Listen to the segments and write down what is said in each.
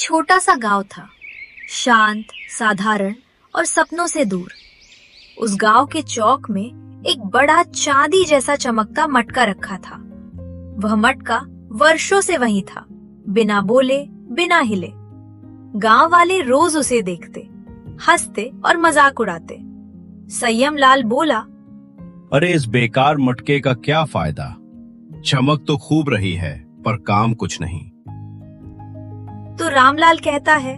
छोटा सा गांव था, शांत, साधारण और सपनों से दूर। उस गांव के चौक में एक बड़ा चांदी जैसा चमकता मटका रखा था। वह मटका वर्षों से वहीं था, बिना बोले, बिना हिले। गांव वाले रोज उसे देखते, हंसते और मजाक उड़ाते। संयम लाल बोला, अरे इस बेकार मटके का क्या फायदा? चमक तो खूब रही है पर काम कुछ नहीं। तो रामलाल कहता है,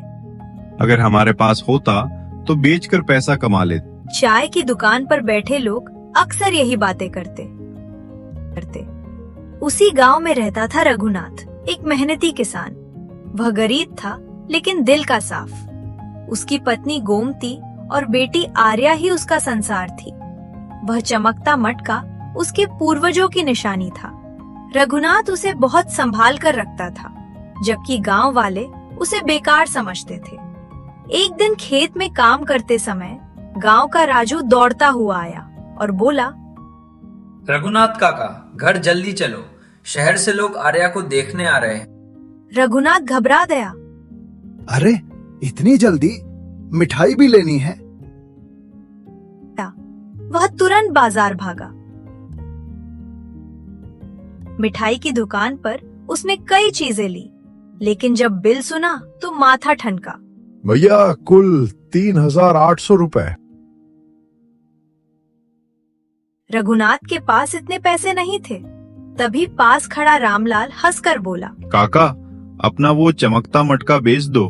अगर हमारे पास होता तो बेचकर पैसा कमा ले। चाय की दुकान पर बैठे लोग अक्सर यही बातें करते। उसी गांव में रहता था रघुनाथ, एक मेहनती किसान। वह गरीब था लेकिन दिल का साफ। उसकी पत्नी गोमती और बेटी आर्या ही उसका संसार थी। वह चमकता मटका उसके पूर्वजों की निशानी था। रघुनाथ उसे बहुत संभाल कर रखता था, जबकि गांव वाले उसे बेकार समझते थे। एक दिन खेत में काम करते समय गांव का राजू दौड़ता हुआ आया और बोला, रघुनाथ काका, घर जल्दी चलो, शहर से लोग आर्या को देखने आ रहे हैं। रघुनाथ घबरा गया। अरे इतनी जल्दी? मिठाई भी लेनी है। वह तुरंत बाजार भागा। मिठाई की दुकान पर उसने कई चीजें ली, लेकिन जब बिल सुना तो माथा ठनका। भैया कुल 3,800 रुपए। रघुनाथ के पास इतने पैसे नहीं थे। तभी पास खड़ा रामलाल हंसकर बोला, काका, अपना वो चमकता मटका बेच दो,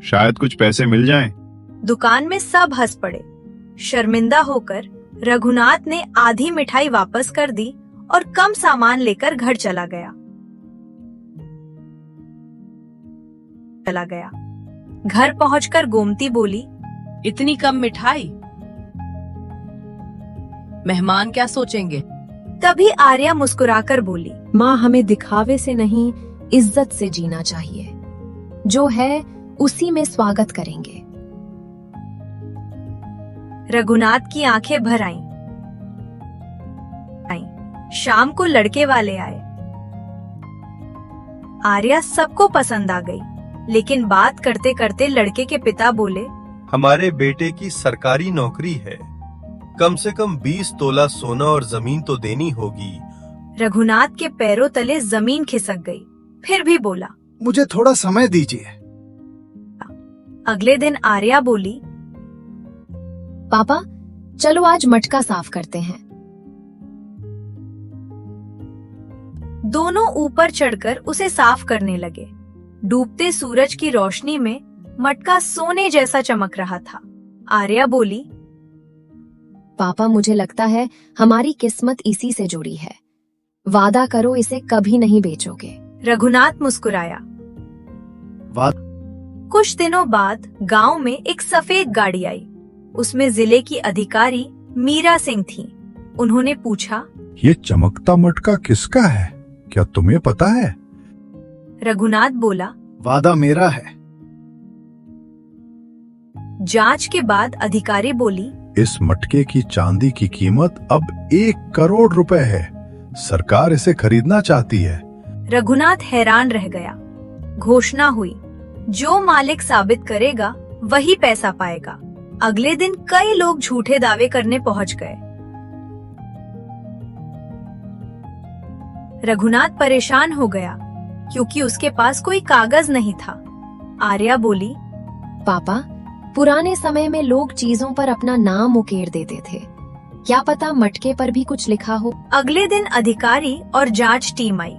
शायद कुछ पैसे मिल जाएं। दुकान में सब हंस पड़े। शर्मिंदा होकर रघुनाथ ने आधी मिठाई वापस कर दी और कम सामान लेकर घर चला गया। घर पहुंचकर गोमती बोली, इतनी कम मिठाई, मेहमान क्या सोचेंगे? तभी आर्या मुस्कुराकर बोली, माँ, हमें दिखावे से नहीं, इज्जत से जीना चाहिए। जो है उसी में स्वागत करेंगे। रघुनाथ की आंखें भर आईं। शाम को लड़के वाले आए। आर्या सबको पसंद आ गई, लेकिन बात करते करते लड़के के पिता बोले, हमारे बेटे की सरकारी नौकरी है, कम से कम 20 तोला सोना और जमीन तो देनी होगी। रघुनाथ के पैरों तले जमीन खिसक गई, फिर भी बोला, मुझे थोड़ा समय दीजिए। अगले दिन आर्या बोली, पापा, चलो आज मटका साफ करते हैं। दोनों ऊपर चढ़कर उसे साफ करने लगे। डूबते सूरज की रोशनी में मटका सोने जैसा चमक रहा था। आर्या बोली, पापा, मुझे लगता है हमारी किस्मत इसी से जुड़ी है। वादा करो इसे कभी नहीं बेचोगे। रघुनाथ मुस्कुराया। कुछ दिनों बाद गांव में एक सफेद गाड़ी आई। उसमें जिले की अधिकारी मीरा सिंह थी। उन्होंने पूछा, ये चमकता मटका किसका है? क्या तुम्हें पता है? रघुनाथ बोला, वादा मेरा है। जांच के बाद अधिकारी बोली, इस मटके की चांदी की कीमत अब 1 करोड़ रुपए है। सरकार इसे खरीदना चाहती है। रघुनाथ हैरान रह गया। घोषणा हुई, जो मालिक साबित करेगा वही पैसा पाएगा। अगले दिन कई लोग झूठे दावे करने पहुंच गए। रघुनाथ परेशान हो गया क्योंकि उसके पास कोई कागज नहीं था। आर्या बोली, पापा, पुराने समय में लोग चीजों पर अपना नाम उकेर देते थे। क्या पता मटके पर भी कुछ लिखा हो। अगले दिन अधिकारी और जांच टीम आई।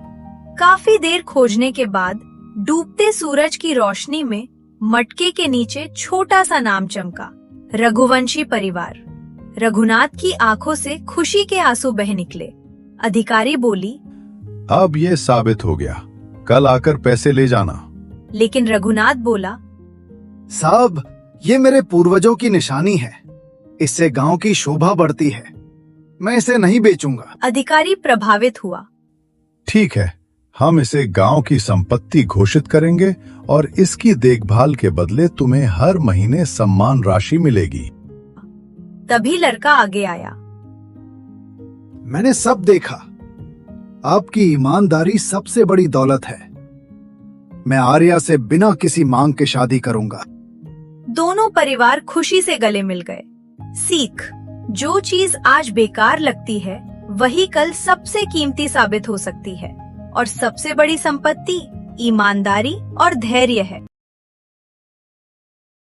काफी देर खोजने के बाद डूबते सूरज की रोशनी में मटके के नीचे छोटा सा नाम चमका, रघुवंशी परिवार। रघुनाथ की आंखों से खुशी के आंसू बह निकले। अधिकारी बोली, अब ये साबित हो गया, कल आकर पैसे ले जाना। लेकिन रघुनाथ बोला, साहब, ये मेरे पूर्वजों की निशानी है। इससे गांव की शोभा बढ़ती है। मैं इसे नहीं बेचूंगा। अधिकारी प्रभावित हुआ। ठीक है, हम इसे गांव की संपत्ति घोषित करेंगे और इसकी देखभाल के बदले तुम्हें हर महीने सम्मान राशि मिलेगी। तभी लड़का आगे आया। मैंने सब देखा। आपकी ईमानदारी सबसे बड़ी दौलत है। मैं आर्या से बिना किसी मांग के शादी करूंगा। दोनों परिवार खुशी से गले मिल गए। सीख, जो चीज आज बेकार लगती है वही कल सबसे कीमती साबित हो सकती है, और सबसे बड़ी संपत्ति ईमानदारी और धैर्य है।